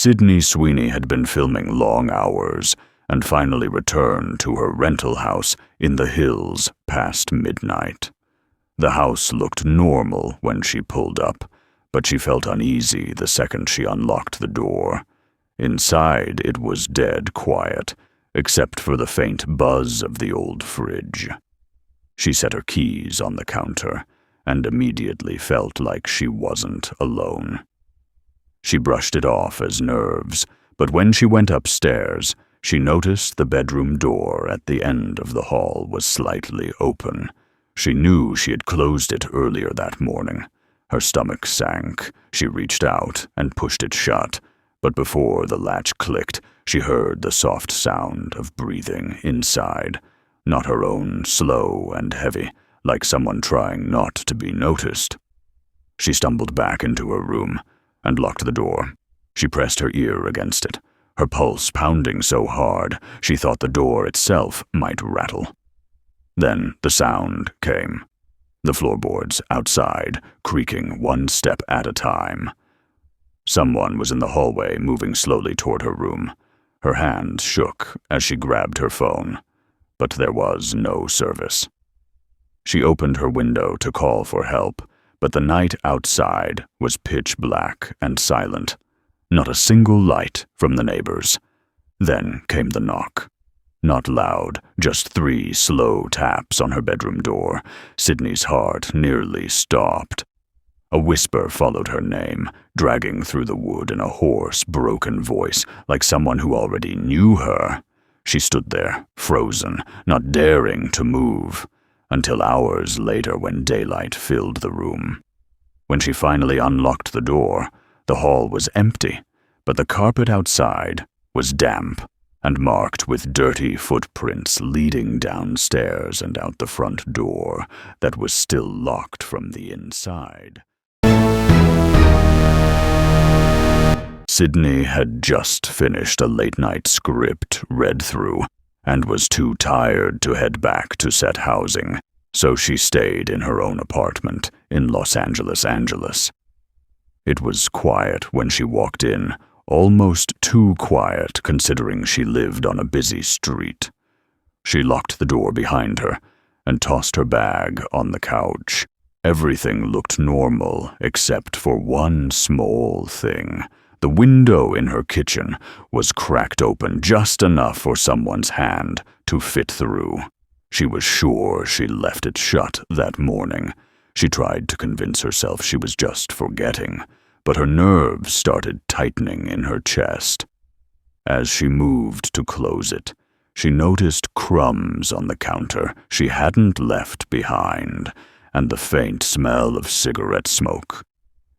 Sydney Sweeney had been filming long hours and finally returned to her rental house in the hills past midnight. The house looked normal when she pulled up, but she felt uneasy the second she unlocked the door. Inside, it was dead quiet, except for the faint buzz of the old fridge. She set her keys on the counter and immediately felt like she wasn't alone. She brushed it off as nerves, but when she went upstairs, she noticed the bedroom door at the end of the hall was slightly open. She knew she had closed it earlier that morning. Her stomach sank. She reached out and pushed it shut, but before the latch clicked, she heard the soft sound of breathing inside, not her own, slow and heavy, like someone trying not to be noticed. She stumbled back into her room and locked the door. She pressed her ear against it, her pulse pounding so hard she thought the door itself might rattle. Then the sound came, the floorboards outside creaking one step at a time. Someone was in the hallway moving slowly toward her room. Her hands shook as she grabbed her phone, but there was no service. She opened her window to call for help, but the night outside was pitch black and silent. Not a single light from the neighbors. Then came the knock. Not loud, just 3 slow taps on her bedroom door. Sydney's heart nearly stopped. A whisper followed her name, dragging through the wood in a hoarse, broken voice, like someone who already knew her. She stood there, frozen, not daring to move, until hours later when daylight filled the room. When she finally unlocked the door, the hall was empty, but the carpet outside was damp and marked with dirty footprints leading downstairs and out the front door that was still locked from the inside. Sydney had just finished a late-night script read through and was too tired to head back to set housing, so she stayed in her own apartment in Los Angeles. It was quiet when she walked in, almost too quiet considering she lived on a busy street. She locked the door behind her and tossed her bag on the couch. Everything looked normal except for one small thing. The window in her kitchen was cracked open just enough for someone's hand to fit through. She was sure she left it shut that morning. She tried to convince herself she was just forgetting, but her nerves started tightening in her chest. As she moved to close it, she noticed crumbs on the counter she hadn't left behind, and the faint smell of cigarette smoke.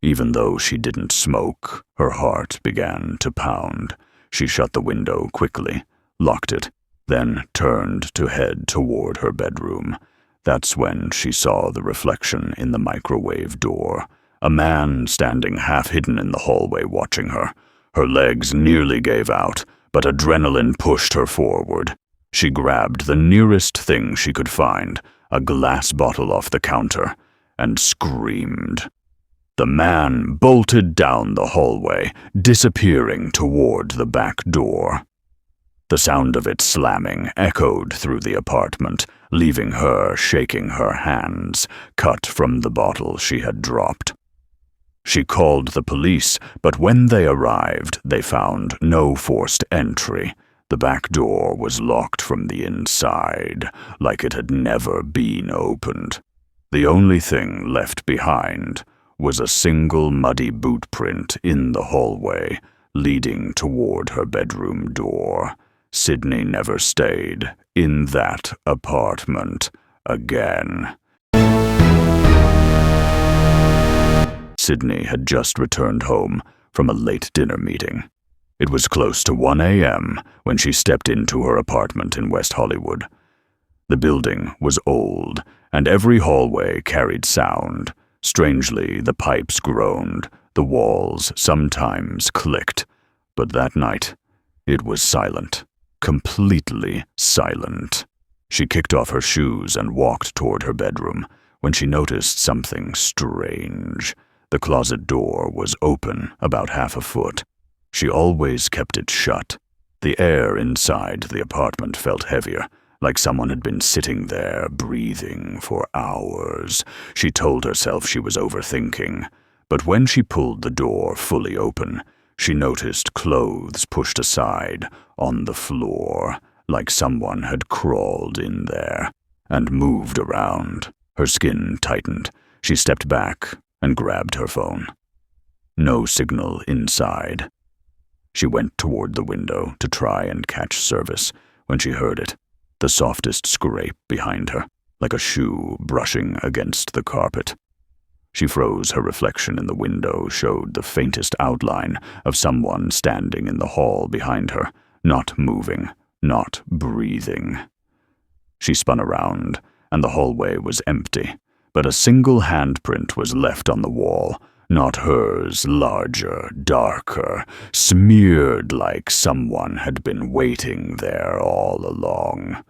Even though she didn't smoke, her heart began to pound. She shut the window quickly, locked it, then turned to head toward her bedroom. That's when she saw the reflection in the microwave door. A man standing half-hidden in the hallway watching her. Her legs nearly gave out, but adrenaline pushed her forward. She grabbed the nearest thing she could find, a glass bottle off the counter, and screamed. The man bolted down the hallway, disappearing toward the back door. The sound of it slamming echoed through the apartment, leaving her shaking her hands, cut from the bottle she had dropped. She called the police, but when they arrived, they found no forced entry. The back door was locked from the inside, like it had never been opened. The only thing left behind was a single muddy boot print in the hallway, leading toward her bedroom door. Sydney never stayed in that apartment again. Sydney had just returned home from a late dinner meeting. It was close to 1 a.m. when she stepped into her apartment in West Hollywood. The building was old, and every hallway carried sound. Strangely, the pipes groaned, the walls sometimes clicked, but that night, it was silent, completely silent. She kicked off her shoes and walked toward her bedroom when she noticed something strange. The closet door was open about half a foot. She always kept it shut. The air inside the apartment felt heavier, like someone had been sitting there, breathing for hours. She told herself she was overthinking, but when she pulled the door fully open, she noticed clothes pushed aside on the floor, like someone had crawled in there and moved around. Her skin tightened. She stepped back and grabbed her phone. No signal inside. She went toward the window to try and catch service when she heard it, the softest scrape behind her, like a shoe brushing against the carpet. She froze. Her reflection in the window showed the faintest outline of someone standing in the hall behind her, not moving, not breathing. She spun around, and the hallway was empty, but a single handprint was left on the wall. Not hers, larger, darker, smeared like someone had been waiting there all along.